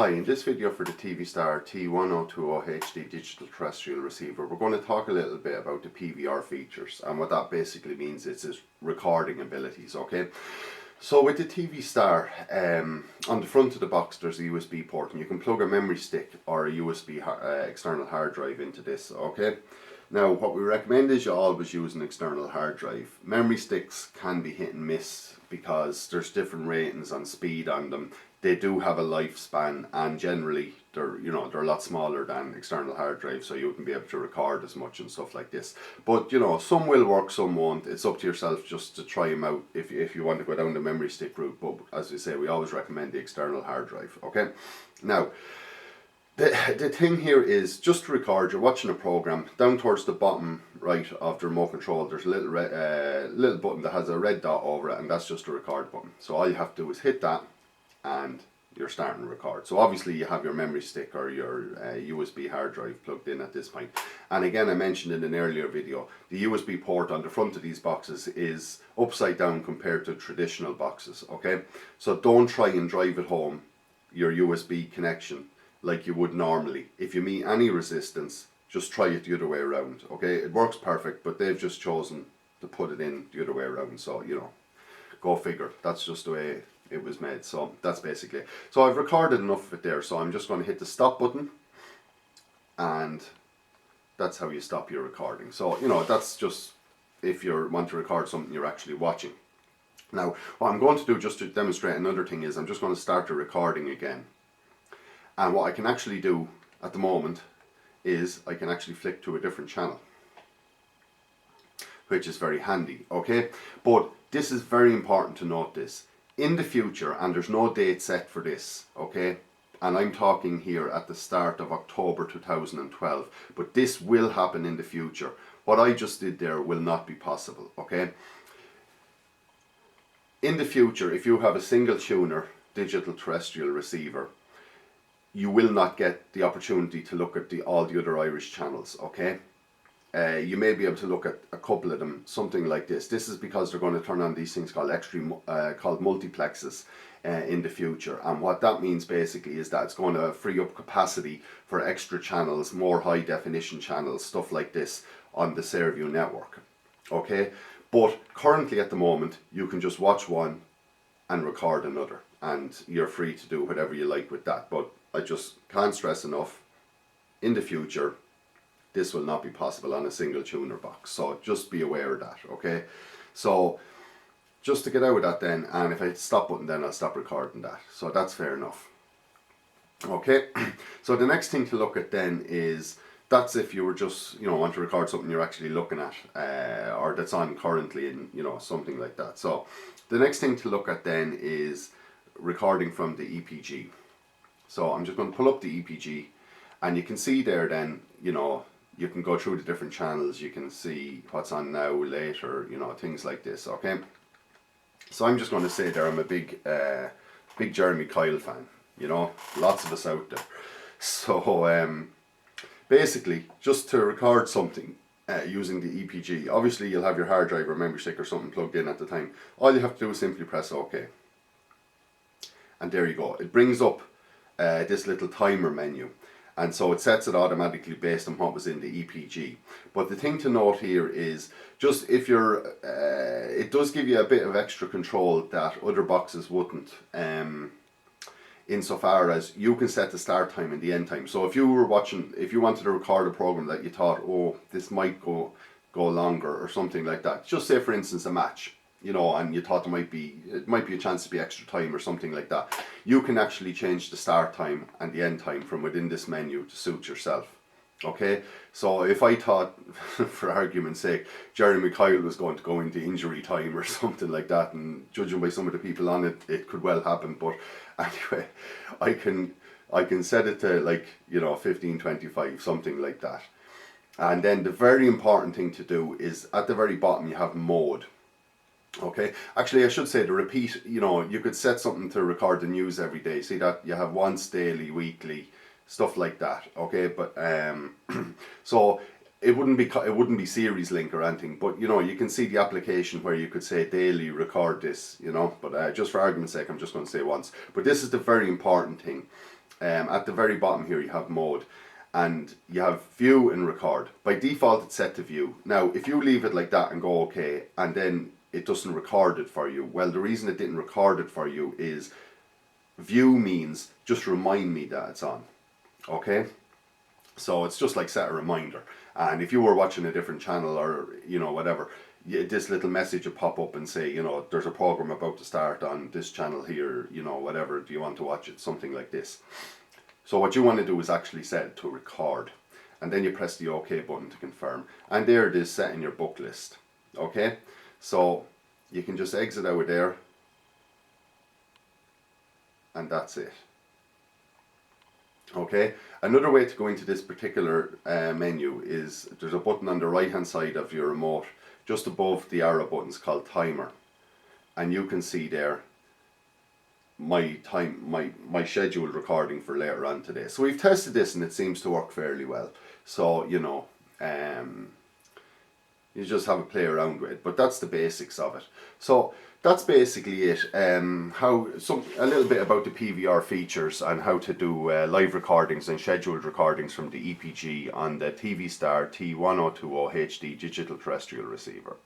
Hi, in this video for the TV Star T1020 HD digital terrestrial receiver, we're going to talk a little bit about the PVR features, and what that basically means is its recording abilities, okay? So with the TV Star, on the front of the box there's a USB port, and you can plug a memory stick or a USB external hard drive into this, okay? Now what we recommend is you always use an external hard drive. Memory sticks can be hit and miss because there's different ratings on speed on them. They do have a lifespan, and generally they're a lot smaller than external hard drives, so you wouldn't be able to record as much and stuff like this. But some will work, some won't. It's up to yourself just to try them out if you want to go down the memory stick route. But as we say, we always recommend the external hard drive. Okay, now the thing here is just to record. You're watching a program. Down towards the bottom right of the remote control, there's a little button that has a red dot over it, and that's just a record button. So all you have to do is hit that, and you're starting to record. So obviously you have your memory stick or your USB hard drive plugged in at this point. And again, I mentioned in an earlier video, the USB port on the front of these boxes is upside down compared to traditional boxes, okay? So don't try and drive it home, your USB connection, like you would normally. If you meet any resistance, just try it the other way around, okay? It works perfect, but they've just chosen to put it in the other way around, so go figure. That's just the way it was made. So that's basically it. So I've recorded enough of it there, so I'm just going to hit the stop button, and that's how you stop your recording. So that's just if you want to record something you're actually watching. Now what I'm going to do just to demonstrate another thing is I'm just going to start the recording again, and what I can actually do at the moment is I can actually flick to a different channel, which is very handy, okay? But this is very important to note this. In the future, and there's no date set for this, okay? And I'm talking here at the start of October 2012, but this will happen in the future. What I just did there will not be possible, okay? In the future, if you have a single tuner digital terrestrial receiver, you will not get the opportunity to look at all the other Irish channels, okay? You may be able to look at a couple of them, something like this. This is because they're going to turn on these things called called multiplexes in the future, and what that means basically is that it's going to free up capacity for extra channels, more high definition channels, stuff like this on the Sairview network, okay? But currently at the moment you can just watch one and record another, and you're free to do whatever you like with that. But I just can't stress enough, in the future this will not be possible on a single tuner box, so just be aware of that, okay? So just to get out of that then, and if I hit the stop button then I'll stop recording that, so that's fair enough. Okay, so the next thing to look at then is, that's if you were just want to record something you're actually looking at, or that's on currently, and something like that. So the next thing to look at then is recording from the EPG. So I'm just going to pull up the EPG, and you can see there then, you can go through the different channels, you can see what's on now, later, things like this, okay? So I'm just going to say there, I'm a big Jeremy Kyle fan, lots of us out there. So basically, just to record something using the EPG, obviously you'll have your hard drive or memory stick or something plugged in at the time. All you have to do is simply press OK. And there you go. It brings up this little timer menu. And so it sets it automatically based on what was in the EPG. But the thing to note here is, just if you're, it does give you a bit of extra control that other boxes wouldn't, insofar as you can set the start time and the end time. So if you wanted to record a program that you thought, oh, this might go longer or something like that. Just say for instance a match, and you thought it might be a chance to be extra time or something like that. You can actually change the start time and the end time from within this menu to suit yourself. Okay, so if I thought, for argument's sake, Jeremy Kyle was going to go into injury time or something like that, and judging by some of the people on it, it could well happen. But anyway, I can set it to 1525, something like that. And then the very important thing to do is at the very bottom you have mode. Okay, actually I should say the repeat, you could set something to record the news every day. See that you have once daily, weekly, stuff like that, okay? But so it wouldn't be series link or anything, but you can see the application where you could say daily record this, but just for argument's sake I'm just going to say once. But this is the very important thing. At the very bottom here you have mode, and you have view and record. By default it's set to view. Now if you leave it like that and go okay, and then it doesn't record it for you, well, the reason it didn't record it for you is view means just remind me that it's on. Okay, so it's just like set a reminder, and if you were watching a different channel or whatever, this little message would pop up and say, there's a program about to start on this channel here, whatever, do you want to watch it, something like this. So what you want to do is actually set it to record, and then you press the OK button to confirm, and there it is set in your book list. Okay, so you can just exit out of there, and that's it. Okay, another way to go into this particular menu is there's a button on the right hand side of your remote, just above the arrow buttons, called timer, and you can see there my scheduled recording for later on today. So we've tested this and it seems to work fairly well. So you just have a play around with it, but that's the basics of it. So that's basically it. A little bit about the PVR features and how to do live recordings and scheduled recordings from the EPG on the TV Star T1020 HD digital terrestrial receiver.